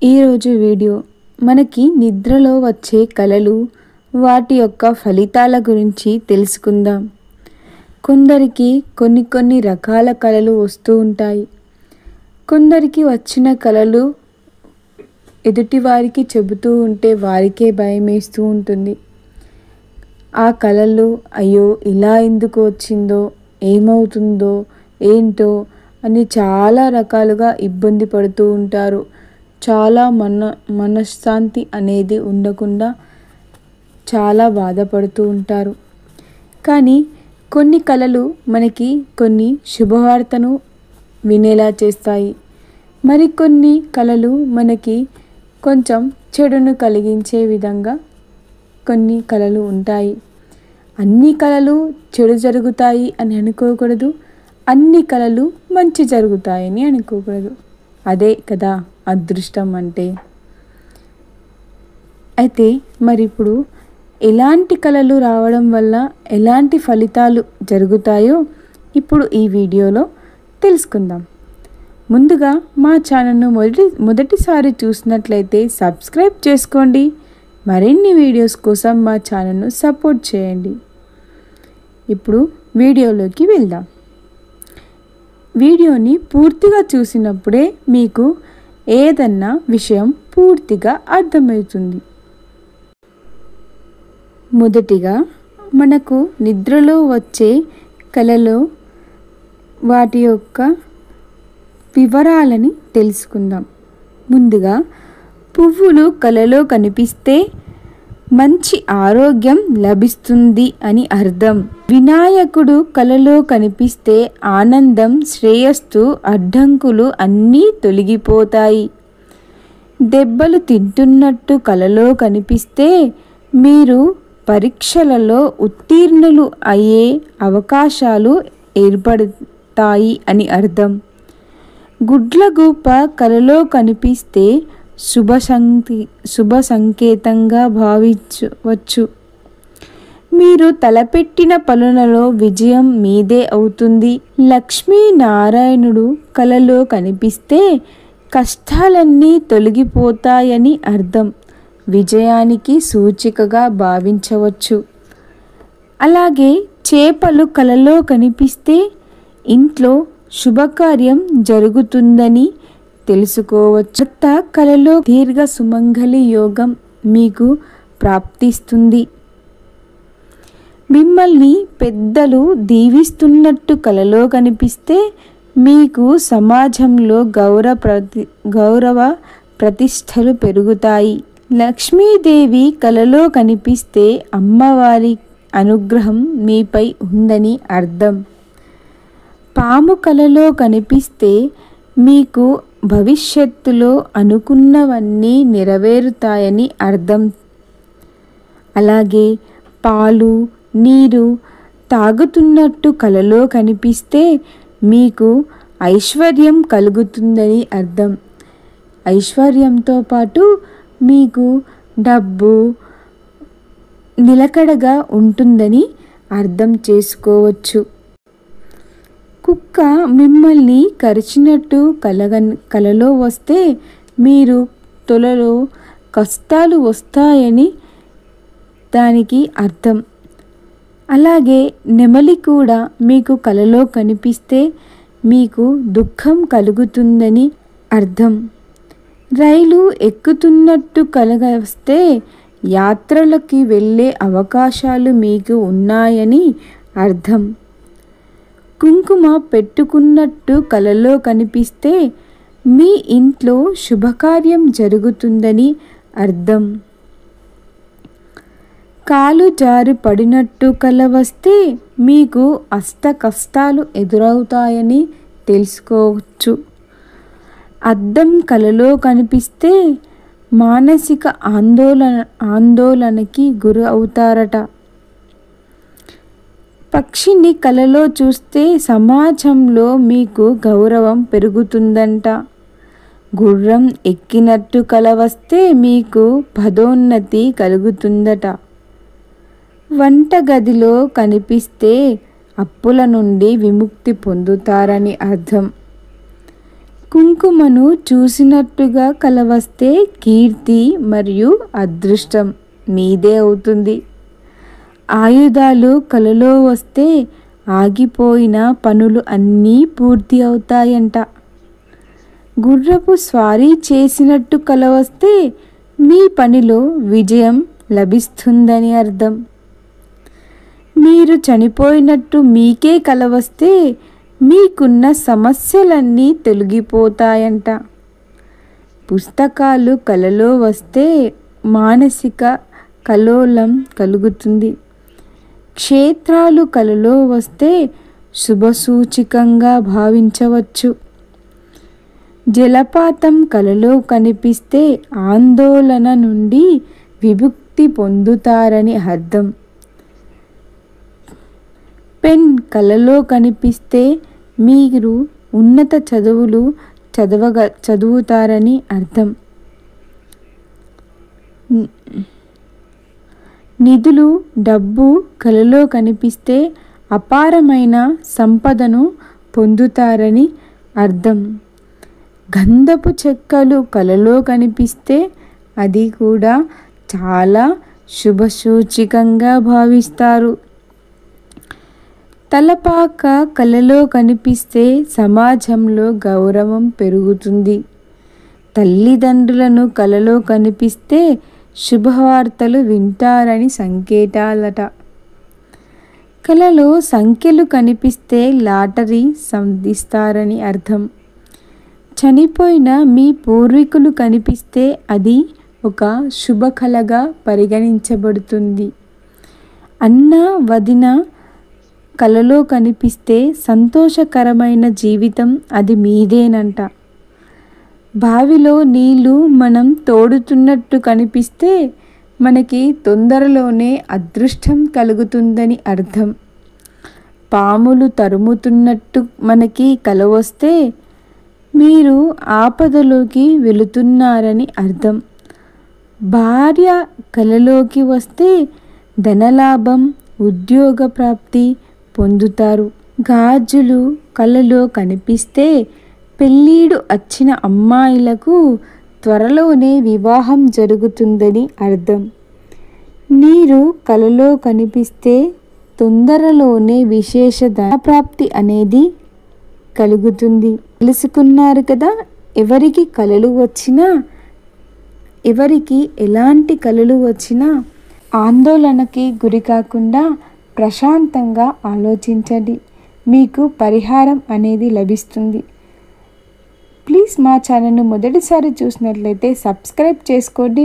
ఈరోజు వీడియో మనకి నిద్రలో వచ్చే కలలు వాటి యొక్క ఫలితాల గురించి తెలుసుకుందాం. కొందరికి కొన్ని రకాల కలలు వస్తూ ఉంటాయి. కొందరికి వచ్చిన కలలు ఎదుటివారికి చెబుతూ ఉంటే వారికే భయమేస్తూ ఉంటుంది. ఆ కలలు అయ్యో ఇలా ఎందుకు వచ్చిందో, ఏమవుతుందో ఏంటో అని చాలా రకాలుగా ఇబ్బంది పడుతూ ఉంటారు. చాలా మనశ్శాంతి అనేది ఉండకుండా చాలా బాధపడుతూ ఉంటారు. కానీ కొన్ని కలలు మనకి కొన్ని శుభవార్తను వినేలా చేస్తాయి. మరికొన్ని కలలు మనకి కొంచెం చెడును కలిగించే విధంగా కొన్ని కలలు ఉంటాయి. అన్ని కలలు చెడు జరుగుతాయి అని అనుకోకూడదు, అన్ని కలలు మంచి జరుగుతాయని అనుకోకూడదు. అదే కదా అదృష్టం అంటే. అయితే మరి ఇప్పుడు ఎలాంటి కలలు రావడం వల్ల ఎలాంటి ఫలితాలు జరుగుతాయో ఇప్పుడు ఈ వీడియోలో తెలుసుకుందాం. ముందుగా మా ఛానల్ను మొదటిసారి చూసినట్లయితే సబ్స్క్రైబ్ చేసుకోండి. మరిన్ని వీడియోస్ కోసం మా ఛానల్ను సపోర్ట్ చేయండి. ఇప్పుడు వీడియోలోకి వెళ్దాం. వీడియోని పూర్తిగా చూసినప్పుడే మీకు ఏదన్నా విషయం పూర్తిగా అర్థమవుతుంది. మొదటిగా మనకు నిద్రలో వచ్చే కలలో వాటి యొక్క వివరాలని తెలుసుకుందాం. ముందుగా పువ్వులు కలలో కనిపిస్తే మంచి ఆరోగ్యం లభిస్తుంది అని అర్థం. వినాయకుడు కలలో కనిపిస్తే ఆనందం, శ్రేయస్సు, అడ్డంకులు అన్నీ తొలగిపోతాయి. దెబ్బలు తింటున్నట్టు కలలో కనిపిస్తే మీరు పరీక్షలలో ఉత్తీర్ణులు అయ్యే అవకాశాలు ఏర్పడతాయి అని అర్థం. గుడ్లగూప కలలో కనిపిస్తే శుభ సంకేతంగా భావించవచ్చు. మీరు తలపెట్టిన పనులలో విజయం మీదే అవుతుంది. లక్ష్మీనారాయణుడు కలలో కనిపిస్తే కష్టాలన్నీ తొలగిపోతాయని అర్థం. విజయానికి సూచికగా భావించవచ్చు. అలాగే చేపలు కలలో కనిపిస్తే ఇంట్లో శుభకార్యం జరుగుతుందని తెలుసుకోవచ్చు. కలలో దీర్ఘ సుమంగళి యోగం మీకు ప్రాప్తిస్తుంది. మిమ్మల్ని పెద్దలు దీవిస్తున్నట్టు కలలో కనిపిస్తే మీకు సమాజంలో గౌరవ ప్రతిష్టలు పెరుగుతాయి. లక్ష్మీదేవి కలలో కనిపిస్తే అమ్మవారి అనుగ్రహం మీపై ఉందని అర్థం. పాము కలలో కనిపిస్తే మీకు భవిష్యత్తులో అనుకున్నవన్నీ నెరవేరుతాయని అర్థం. అలాగే పాలు, నీరు తాగుతున్నట్టు కలలో కనిపిస్తే మీకు ఐశ్వర్యం కలుగుతుందని అర్థం. ఐశ్వర్యంతో పాటు మీకు డబ్బు నిలకడగా ఉంటుందని అర్థం చేసుకోవచ్చు. కుక్క మిమ్మల్ని కరిచినట్టు కలలో వస్తే మీరు త్వరలో కష్టాలు వస్తాయని దానికి అర్థం. అలాగే నెమలి కూడా మీకు కలలో కనిపిస్తే మీకు దుఃఖం కలుగుతుందని అర్థం. రైలు ఎక్కుతున్నట్టు వస్తే యాత్రలకి వెళ్ళే అవకాశాలు మీకు ఉన్నాయని అర్థం. కుంకుమ పెట్టుకున్నట్టు కలలో కనిపిస్తే మీ ఇంట్లో శుభకార్యం జరుగుతుందని అర్థం. కాలు జారి పడినట్టు కల వస్తే మీకు అష్ట కష్టాలు ఎదురవుతాయని తెలుసుకోవచ్చు. అద్దం కలలో కనిపిస్తే మానసిక ఆందోళనకి గురి అవుతారట. పక్షిని కలలో చూస్తే సమాజంలో మీకు గౌరవం పెరుగుతుందంట. గుర్రం ఎక్కినట్టు కల వస్తే మీకు పదోన్నతి కలుగుతుందట. వంటగదిలో కనిపిస్తే అప్పుల నుండి విముక్తి పొందుతారని అర్థం. కుంకుమను చూసినట్టుగా కల వస్తే కీర్తి మరియు అదృష్టం మీదే అవుతుంది. ఆయుధాలు కలలో వస్తే ఆగిపోయిన పనులు అన్నీ పూర్తి అవుతాయంట. గుర్రపు స్వారీ చేసినట్టు కల వస్తే మీ పనిలో విజయం లభిస్తుందని అర్థం. మీరు చనిపోయినట్టు మీకే కల వస్తే మీకున్న సమస్యలన్నీ తొలగిపోతాయంట. పుస్తకాలు కలలో వస్తే మానసిక కల్లోలం కలుగుతుంది. క్షేత్రాలు కలలో వస్తే శుభసూచికంగా భావించవచ్చు. జలపాతం కలలో కనిపిస్తే ఆందోళన నుండి విముక్తి పొందుతారని అర్థం. పెన్ కలలో కనిపిస్తే మీరు ఉన్నత చదువులు చదువుతారని అర్థం. నిధులు డబ్బు కలలో కనిపిస్తే అపారమైన సంపదను పొందుతారని అర్థం. గంధపు చెక్కలు కలలో కనిపిస్తే అది కూడా చాలా శుభసూచికంగా భావిస్తారు. తలపాక కలలో కనిపిస్తే సమాజంలో గౌరవం పెరుగుతుంది. తల్లిదండ్రులను కలలో కనిపిస్తే శుభవార్తలు వింటారని సంకేతాలట. కలలో సంఖ్యలు కనిపిస్తే లాటరీ సంధిస్తారని అర్థం. చనిపోయిన మీ పూర్వీకులు కనిపిస్తే అది ఒక శుభకళగా పరిగణించబడుతుంది. అన్న వదిన కలలో కనిపిస్తే సంతోషకరమైన జీవితం అది మీదేనంట. బావిలో నీళ్లు మనం తోడుతున్నట్టు కనిపిస్తే మనకి తొందరలోనే అదృష్టం కలుగుతుందని అర్థం. పాములు తరుముతున్నట్టు మనకి కల వస్తే మీరు ఆపదలోకి వెళుతున్నారని అర్థం. భార్య కలలోకి వస్తే ధనలాభం ఉద్యోగ ప్రాప్తి పొందుతారు. గాజులు కలలో కనిపిస్తే పెళ్ళిడు వచ్చిన అమ్మాయిలకు త్వరలోనే వివాహం జరుగుతుందని అర్థం. నీరు కలలో కనిపిస్తే తొందరలోనే విశేష ధనప్రాప్తి అనేది కలుగుతుంది. తెలుసుకున్నారు కదా, ఎవరికి కలలు వచ్చినా, ఎవరికి ఎలాంటి కలలు వచ్చినా ఆందోళనకి గురి కాకుండా ప్రశాంతంగా ఆలోచించండి. మీకు పరిహారం అనేది లభిస్తుంది. ప్లీజ్ మా ఛానల్ను మొదటిసారి చూసినట్లయితే సబ్స్క్రైబ్ చేసుకోండి.